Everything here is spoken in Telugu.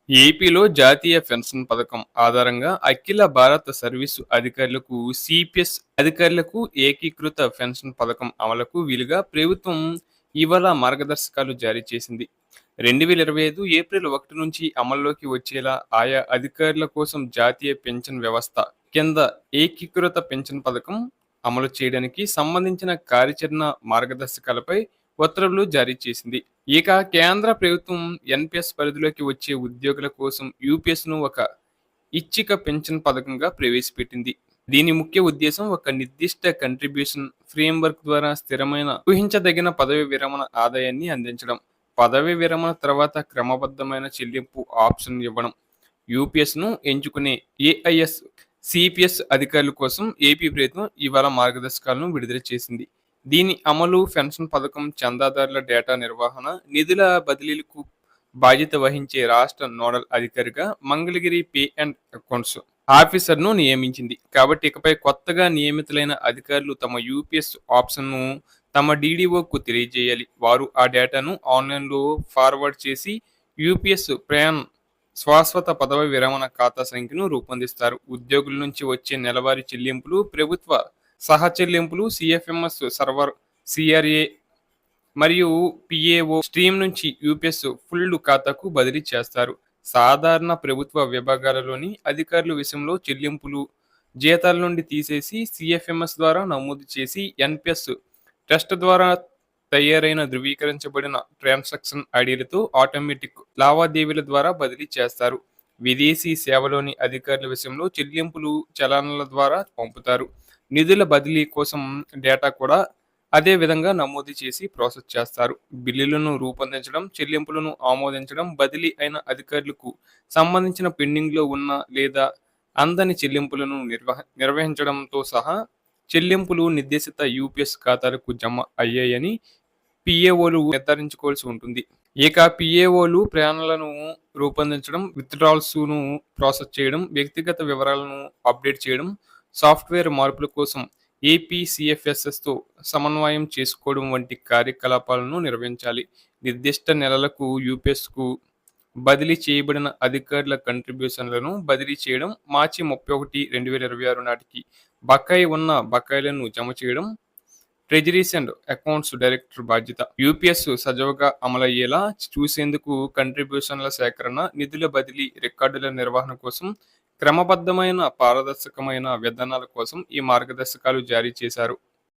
ఏపీలో జాతీయ పెన్షన్ పథకం ఆధారంగా అఖిల భారత సర్వీసు అధికారులకు సిపిఎస్ అధికారులకు ఏకీకృత పెన్షన్ పథకం అమలుకు వీలుగా ప్రభుత్వం ఇవాళ మార్గదర్శకాలు జారీ చేసింది. 2025 ఏప్రిల్ 1 నుంచి అమల్లోకి వచ్చేలా ఆయా అధికారుల కోసం జాతీయ పెన్షన్ వ్యవస్థ కింద ఏకీకృత పెన్షన్ పథకం అమలు చేయడానికి సంబంధించిన కార్యాచరణ మార్గదర్శకాలపై ఉత్తర్వులు జారీ చేసింది. ఇక కేంద్ర ప్రభుత్వం ఎన్పిఎస్ పరిధిలోకి వచ్చే ఉద్యోగుల కోసం యూపీఎస్ను ఒక ఇచ్చిక పెన్షన్ పథకంగా ప్రవేశపెట్టింది. దీని ముఖ్య ఉద్దేశం ఒక నిర్దిష్ట కంట్రిబ్యూషన్ ఫ్రేమ్వర్క్ ద్వారా స్థిరమైన ఊహించదగిన పదవి విరమణ ఆదాయాన్ని అందించడం. పదవి విరమణ తర్వాత క్రమబద్ధమైన చెల్లింపు ఆప్షన్ ఇవ్వడం. యూపీఎస్ను ఎంచుకునే ఏఐఎస్ సిపిఎస్ అధికారుల కోసం ఏపీ ప్రభుత్వం ఇవాళ మార్గదర్శకాలను విడుదల చేసింది. దీని అమలు పెన్షన్ పథకం చందాదారుల డేటా నిర్వహణ, నిధుల బదిలీలకు బాధ్యత వహించే రాష్ట్ర నోడల్ అధికారిగా మంగళగిరి పే అండ్ అకౌంట్స్ ఆఫీసర్ను నియమించింది. కాబట్టి ఇకపై కొత్తగా నియమితులైన అధికారులు తమ యూపీఎస్ ఆప్షన్ను తమ డీడీఓకు తెలియజేయాలి. వారు ఆ డేటాను ఆన్లైన్లో ఫార్వర్డ్ చేసి యూపీఎస్ ప్రయాణ్ శాశ్వత పదవి విరమణ ఖాతా సంఖ్యను రూపొందిస్తారు. ఉద్యోగుల నుంచి వచ్చే నెలవారీ చెల్లింపులు, ప్రభుత్వ సహ చెల్లింపులు, సిఎఫ్ఎంఎస్ సర్వర్, సిఆర్ఏ మరియు పిఏఓ స్ట్రీమ్ నుంచి యూపీఎస్ ఫుల్డ్ ఖాతాకు బదిలీ చేస్తారు. సాధారణ ప్రభుత్వ విభాగాలలోని అధికారుల విషయంలో చెల్లింపులు జీతాల నుండి తీసేసి సిఎఫ్ఎంఎస్ ద్వారా నమోదు చేసి ఎన్పిఎస్ ట్రస్ట్ ద్వారా తయారైన ధృవీకరించబడిన ట్రాన్సాక్షన్ ఐడీలతో ఆటోమేటిక్ లావాదేవీల ద్వారా బదిలీ చేస్తారు. విదేశీ సేవలోని అధికారుల విషయంలో చెల్లింపులు చలానాల ద్వారా పంపుతారు. నిధుల బదిలీ కోసం డేటా కూడా అదే విధంగా నమోదు చేసి ప్రాసెస్ చేస్తారు. బిల్లులను రూపొందించడం, చెల్లింపులను ఆమోదించడం, బదిలీ అయిన అధికారులకు సంబంధించిన పెండింగ్లో ఉన్న లేదా అందని చెల్లింపులను నిర్వహించడంతో సహా చెల్లింపులు నిర్దేశిత యూపీఎస్ ఖాతాలకు జమ అయ్యాయని పిఏఓలు నిర్ధారించుకోవాల్సి ఉంటుంది. ఇక పిఏఓలు ప్రయాణాలను రూపొందించడం, విత్డ్రాల్స్ను ప్రాసెస్ చేయడం, వ్యక్తిగత వివరాలను అప్డేట్ చేయడం, సాఫ్ట్వేర్ మార్పుల కోసం ఏపీసీఎఫ్ఎస్ఎస్తో సమన్వయం చేసుకోవడం వంటి కార్యకలాపాలను నిర్వహించాలి. నిర్దిష్ట నెలలకు యూపీఎస్కు బదిలీ చేయబడిన అధికారుల కంట్రిబ్యూషన్లను బదిలీ చేయడం, మార్చి 31, 2026 నాటికి బకాయి ఉన్న బకాయిలను జమ చేయడం ట్రెజరీస్ అండ్ అకౌంట్స్ డైరెక్టర్ బాధ్యత. యూపీఎస్ సజావుగా అమలయ్యేలా చూసేందుకు కంట్రిబ్యూషన్ల సేకరణ, నిధుల బదిలీ, రికార్డుల నిర్వహణ కోసం క్రమబద్ధమైన పారదర్శకమైన విధానాల కోసం ఈ మార్గదర్శకాలు జారీ చేశారు.